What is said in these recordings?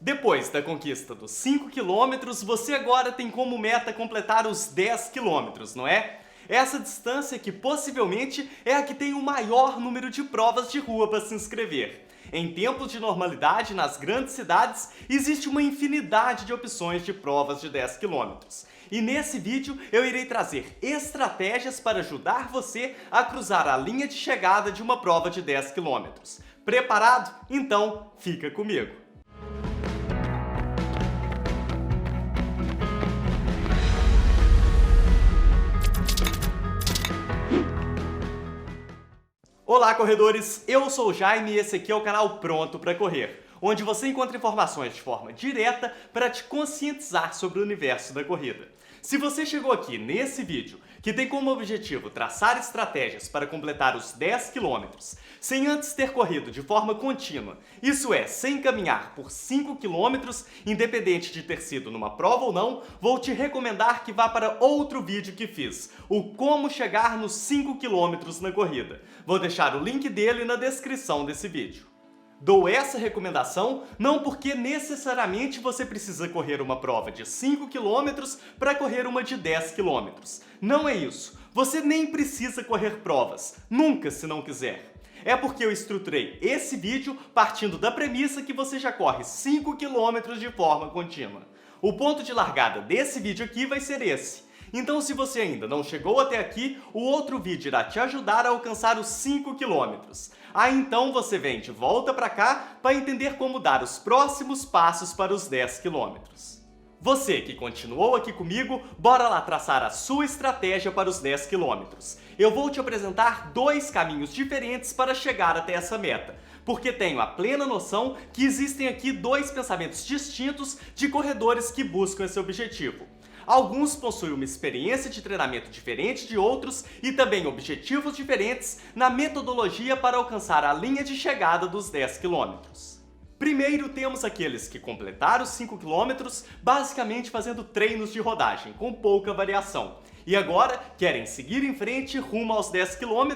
Depois da conquista dos 5 quilômetros, você agora tem como meta completar os 10 quilômetros, não é? Essa distância que possivelmente é a que tem o maior número de provas de rua para se inscrever. Em tempos de normalidade, nas grandes cidades, existe uma infinidade de opções de provas de 10 quilômetros. E nesse vídeo eu irei trazer estratégias para ajudar você a cruzar a linha de chegada de uma prova de 10 quilômetros. Preparado? Então fica comigo! Olá, corredores! Eu sou o Jaime e esse aqui é o canal Pronto para Correr, onde você encontra informações de forma direta para te conscientizar sobre o universo da corrida. Se você chegou aqui nesse vídeo, que tem como objetivo traçar estratégias para completar os 10 quilômetros, sem antes ter corrido de forma contínua, isso é, sem caminhar por 5 quilômetros, independente de ter sido numa prova ou não, vou te recomendar que vá para outro vídeo que fiz, o Como Chegar nos 5 quilômetros na Corrida. Vou deixar o link dele na descrição desse vídeo. Dou essa recomendação não porque necessariamente você precisa correr uma prova de 5 km para correr uma de 10 km. Não é isso. Você nem precisa correr provas, nunca se não quiser. É porque eu estruturei esse vídeo partindo da premissa que você já corre 5 km de forma contínua. O ponto de largada desse vídeo aqui vai ser esse. Então, se você ainda não chegou até aqui, o outro vídeo irá te ajudar a alcançar os 5 km. Aí então você vem de volta para cá para entender como dar os próximos passos para os 10 km. Você que continuou aqui comigo, bora lá traçar a sua estratégia para os 10 km. Eu vou te apresentar dois caminhos diferentes para chegar até essa meta, porque tenho a plena noção que existem aqui dois pensamentos distintos de corredores que buscam esse objetivo. Alguns possuem uma experiência de treinamento diferente de outros e também objetivos diferentes na metodologia para alcançar a linha de chegada dos 10 km. Primeiro temos aqueles que completaram os 5 km basicamente fazendo treinos de rodagem, com pouca variação. E agora querem seguir em frente rumo aos 10 km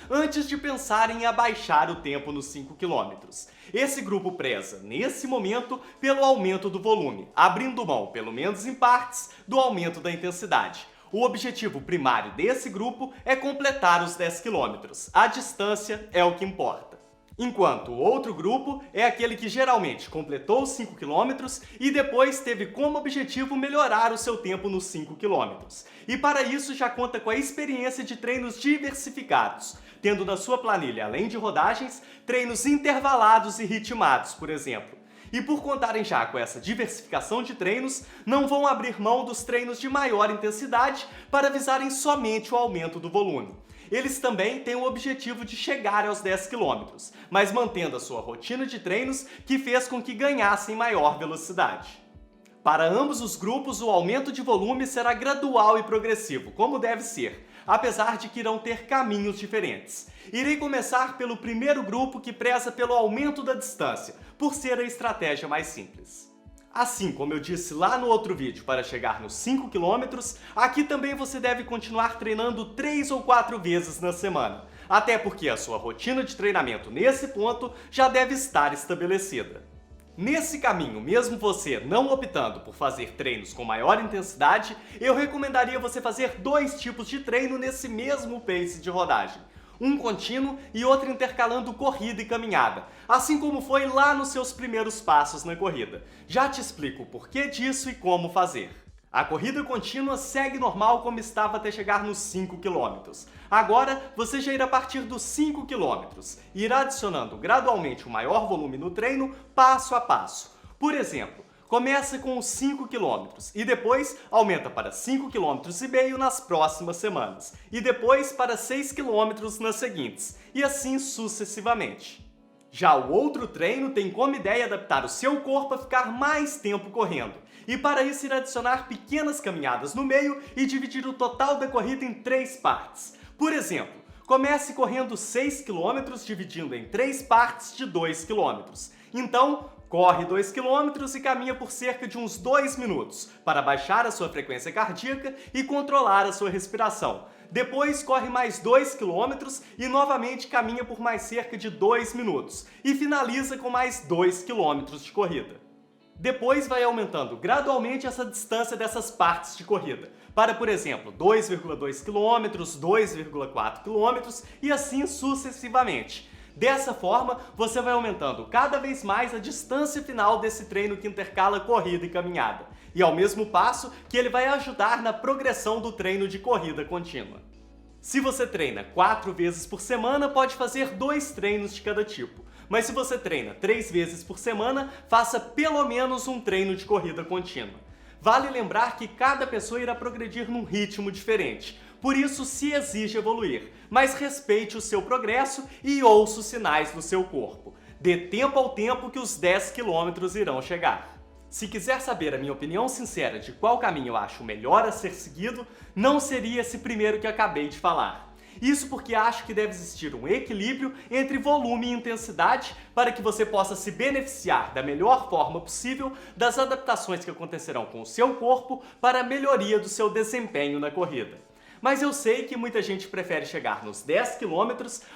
antes de pensarem em abaixar o tempo nos 5 km. Esse grupo preza, nesse momento, pelo aumento do volume, abrindo mão, pelo menos em partes, do aumento da intensidade. O objetivo primário desse grupo é completar os 10 km. A distância é o que importa. Enquanto o outro grupo é aquele que geralmente completou os 5 km e depois teve como objetivo melhorar o seu tempo nos 5 km. E para isso já conta com a experiência de treinos diversificados, tendo na sua planilha, além de rodagens, treinos intervalados e ritmados, por exemplo. E por contarem já com essa diversificação de treinos, não vão abrir mão dos treinos de maior intensidade para visarem somente o aumento do volume. Eles também têm o objetivo de chegar aos 10 km, mas mantendo a sua rotina de treinos que fez com que ganhassem maior velocidade. Para ambos os grupos, o aumento de volume será gradual e progressivo, como deve ser, apesar de que irão ter caminhos diferentes. Irei começar pelo primeiro grupo que preza pelo aumento da distância, por ser a estratégia mais simples. Assim como eu disse lá no outro vídeo para chegar nos 5 km, aqui também você deve continuar treinando 3 ou 4 vezes na semana, até porque a sua rotina de treinamento nesse ponto já deve estar estabelecida. Nesse caminho, mesmo você não optando por fazer treinos com maior intensidade, eu recomendaria você fazer dois tipos de treino nesse mesmo pace de rodagem. Um contínuo e outro intercalando corrida e caminhada, assim como foi lá nos seus primeiros passos na corrida. Já te explico o porquê disso e como fazer. A corrida contínua segue normal como estava até chegar nos 5 km. Agora, você já irá partir dos 5 km e irá adicionando gradualmente um maior volume no treino, passo a passo. Por exemplo, começa com os 5 km e depois aumenta para 5,5 km nas próximas semanas e depois para 6 km nas seguintes e assim sucessivamente. Já o outro treino tem como ideia adaptar o seu corpo a ficar mais tempo correndo e para isso irá adicionar pequenas caminhadas no meio e dividir o total da corrida em 3 partes. Por exemplo, comece correndo 6 km dividindo em 3 partes de 2 km. Então, corre 2 km e caminha por cerca de uns 2 minutos para baixar a sua frequência cardíaca e controlar a sua respiração. Depois corre mais 2 km e novamente caminha por mais cerca de 2 minutos e finaliza com mais 2 km de corrida. Depois vai aumentando gradualmente essa distância dessas partes de corrida, para, por exemplo, 2,2 km, 2,4 km e assim sucessivamente. Dessa forma, você vai aumentando cada vez mais a distância final desse treino que intercala corrida e caminhada, e ao mesmo passo que ele vai ajudar na progressão do treino de corrida contínua. Se você treina 4 vezes por semana, pode fazer 2 treinos de cada tipo. Mas se você treina 3 vezes por semana, faça pelo menos um treino de corrida contínua. Vale lembrar que cada pessoa irá progredir num ritmo diferente, por isso se exige evoluir, mas respeite o seu progresso e ouça os sinais do seu corpo. Dê tempo ao tempo que os 10 km irão chegar. Se quiser saber a minha opinião sincera de qual caminho eu acho melhor a ser seguido, não seria esse primeiro que acabei de falar. Isso porque acho que deve existir um equilíbrio entre volume e intensidade para que você possa se beneficiar da melhor forma possível das adaptações que acontecerão com o seu corpo para a melhoria do seu desempenho na corrida. Mas eu sei que muita gente prefere chegar nos 10 km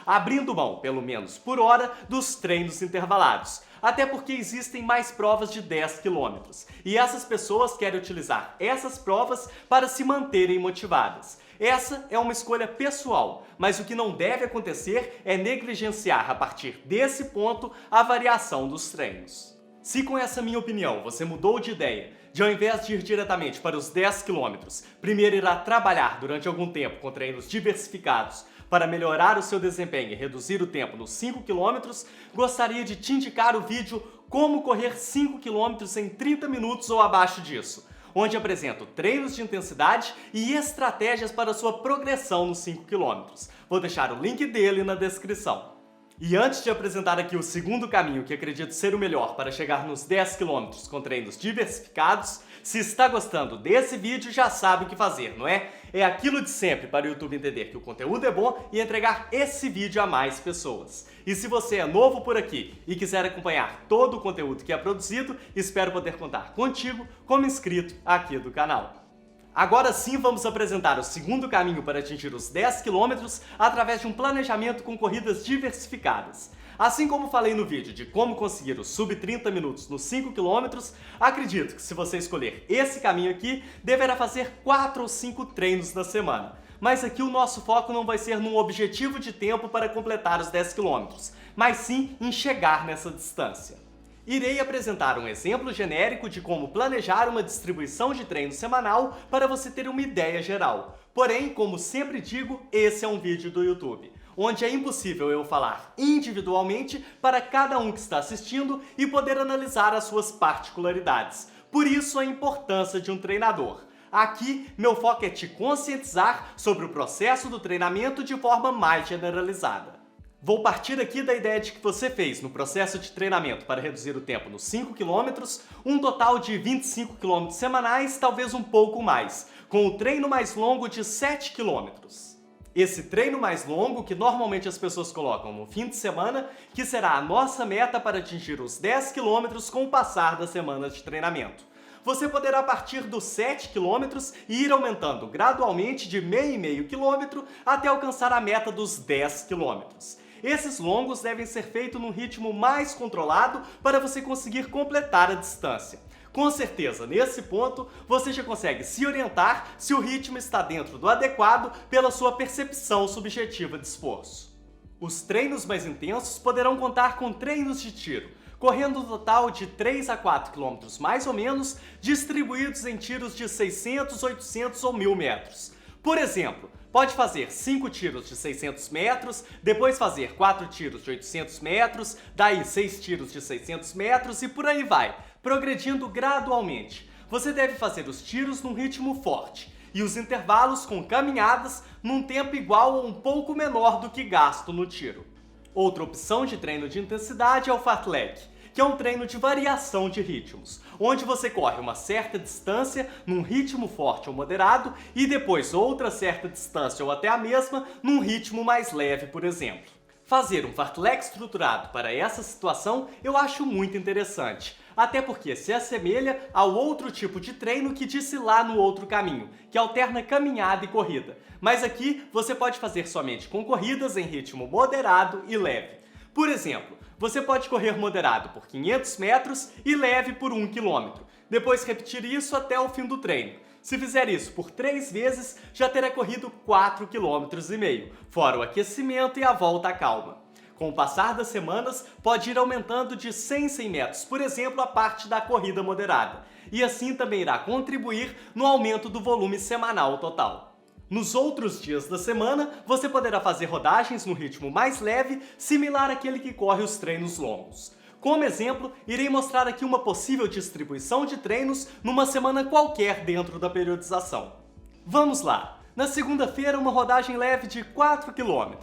abrindo mão, pelo menos por hora, dos treinos intervalados. Até porque existem mais provas de 10 km. E essas pessoas querem utilizar essas provas para se manterem motivadas. Essa é uma escolha pessoal, mas o que não deve acontecer é negligenciar a partir desse ponto a variação dos treinos. Se com essa minha opinião você mudou de ideia, de ao invés de ir diretamente para os 10 km, primeiro irá trabalhar durante algum tempo com treinos diversificados para melhorar o seu desempenho e reduzir o tempo nos 5 km, gostaria de te indicar o vídeo Como Correr 5 km em 30 minutos ou abaixo disso, onde apresento treinos de intensidade e estratégias para sua progressão nos 5 km. Vou deixar o link dele na descrição. E antes de apresentar aqui o segundo caminho que acredito ser o melhor para chegar nos 10 km com treinos diversificados, se está gostando desse vídeo já sabe o que fazer, não é? É aquilo de sempre para o YouTube entender que o conteúdo é bom e entregar esse vídeo a mais pessoas. E se você é novo por aqui e quiser acompanhar todo o conteúdo que é produzido, espero poder contar contigo como inscrito aqui do canal. Agora sim vamos apresentar o segundo caminho para atingir os 10 km através de um planejamento com corridas diversificadas. Assim como falei no vídeo de como conseguir os sub 30 minutos nos 5 km, acredito que se você escolher esse caminho aqui, deverá fazer 4 ou 5 treinos na semana. Mas aqui o nosso foco não vai ser num objetivo de tempo para completar os 10 km, mas sim em chegar nessa distância. Irei apresentar um exemplo genérico de como planejar uma distribuição de treino semanal para você ter uma ideia geral. Porém, como sempre digo, esse é um vídeo do YouTube, onde é impossível eu falar individualmente para cada um que está assistindo e poder analisar as suas particularidades. Por isso a importância de um treinador. Aqui, meu foco é te conscientizar sobre o processo do treinamento de forma mais generalizada. Vou partir aqui da ideia de que você fez no processo de treinamento para reduzir o tempo nos 5 km, um total de 25 km semanais, talvez um pouco mais, com o treino mais longo de 7 km. Esse treino mais longo, que normalmente as pessoas colocam no fim de semana, que será a nossa meta para atingir os 10 km com o passar das semanas de treinamento. Você poderá partir dos 7 km e ir aumentando gradualmente de meio e meio quilômetro até alcançar a meta dos 10 km. Esses longos devem ser feitos num ritmo mais controlado para você conseguir completar a distância. Com certeza, nesse ponto, você já consegue se orientar se o ritmo está dentro do adequado pela sua percepção subjetiva de esforço. Os treinos mais intensos poderão contar com treinos de tiro, correndo um total de 3 a 4 km mais ou menos, distribuídos em tiros de 600, 800 ou 1000 metros. Por exemplo, pode fazer 5 tiros de 600 metros, depois fazer 4 tiros de 800 metros, daí 6 tiros de 600 metros e por aí vai, progredindo gradualmente. Você deve fazer os tiros num ritmo forte e os intervalos com caminhadas num tempo igual ou um pouco menor do que gasto no tiro. Outra opção de treino de intensidade é o fartlek, que é um treino de variação de ritmos, onde você corre uma certa distância num ritmo forte ou moderado e depois outra certa distância ou até a mesma num ritmo mais leve, por exemplo. Fazer um fartlek estruturado para essa situação eu acho muito interessante, até porque se assemelha ao outro tipo de treino que disse lá no outro caminho, que alterna caminhada e corrida. Mas aqui você pode fazer somente com corridas em ritmo moderado e leve. Por exemplo, você pode correr moderado por 500 metros e leve por 1 km. Depois repetir isso até o fim do treino. Se fizer isso por 3 vezes, já terá corrido 4,5 km, fora o aquecimento e a volta calma. Com o passar das semanas, pode ir aumentando de 100 em 100 metros, por exemplo, a parte da corrida moderada. E assim também irá contribuir no aumento do volume semanal total. Nos outros dias da semana, você poderá fazer rodagens no ritmo mais leve, similar àquele que corre os treinos longos. Como exemplo, irei mostrar aqui uma possível distribuição de treinos numa semana qualquer dentro da periodização. Vamos lá! Na segunda-feira, uma rodagem leve de 4 km.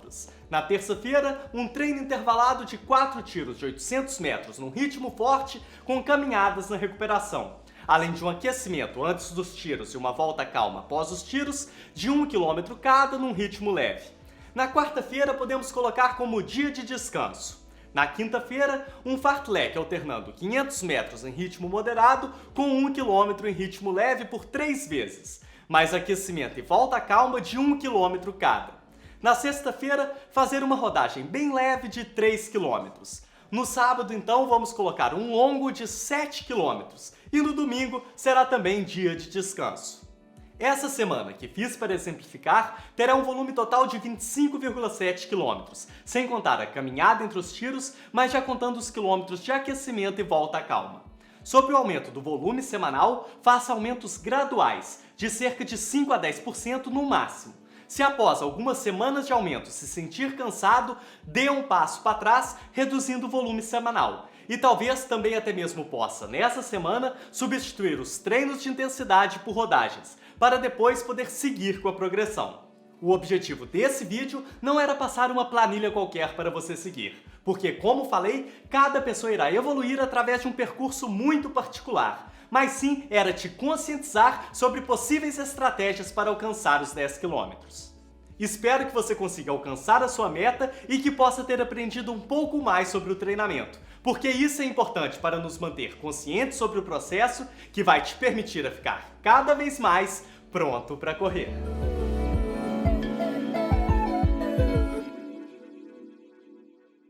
Na terça-feira, um treino intervalado de 4 tiros de 800 metros num ritmo forte com caminhadas na recuperação. Além de um aquecimento antes dos tiros e uma volta calma após os tiros, de 1 km cada num ritmo leve. Na quarta-feira, podemos colocar como dia de descanso. Na quinta-feira, um fartlek alternando 500 metros em ritmo moderado com 1 km em ritmo leve por 3 vezes, mais aquecimento e volta calma de 1 km cada. Na sexta-feira, fazer uma rodagem bem leve de 3 km. No sábado, então, vamos colocar um longo de 7 km. E no domingo será também dia de descanso. Essa semana, que fiz para exemplificar, terá um volume total de 25,7 km, sem contar a caminhada entre os tiros, mas já contando os quilômetros de aquecimento e volta calma. Sobre o aumento do volume semanal, faça aumentos graduais, de cerca de 5 a 10% no máximo. Se após algumas semanas de aumento se sentir cansado, dê um passo para trás, reduzindo o volume semanal. E talvez também até mesmo possa, nessa semana, substituir os treinos de intensidade por rodagens, para depois poder seguir com a progressão. O objetivo desse vídeo não era passar uma planilha qualquer para você seguir, porque, como falei, cada pessoa irá evoluir através de um percurso muito particular, mas sim era te conscientizar sobre possíveis estratégias para alcançar os 10 km. Espero que você consiga alcançar a sua meta e que possa ter aprendido um pouco mais sobre o treinamento, porque isso é importante para nos manter conscientes sobre o processo que vai te permitir a ficar cada vez mais pronto para correr.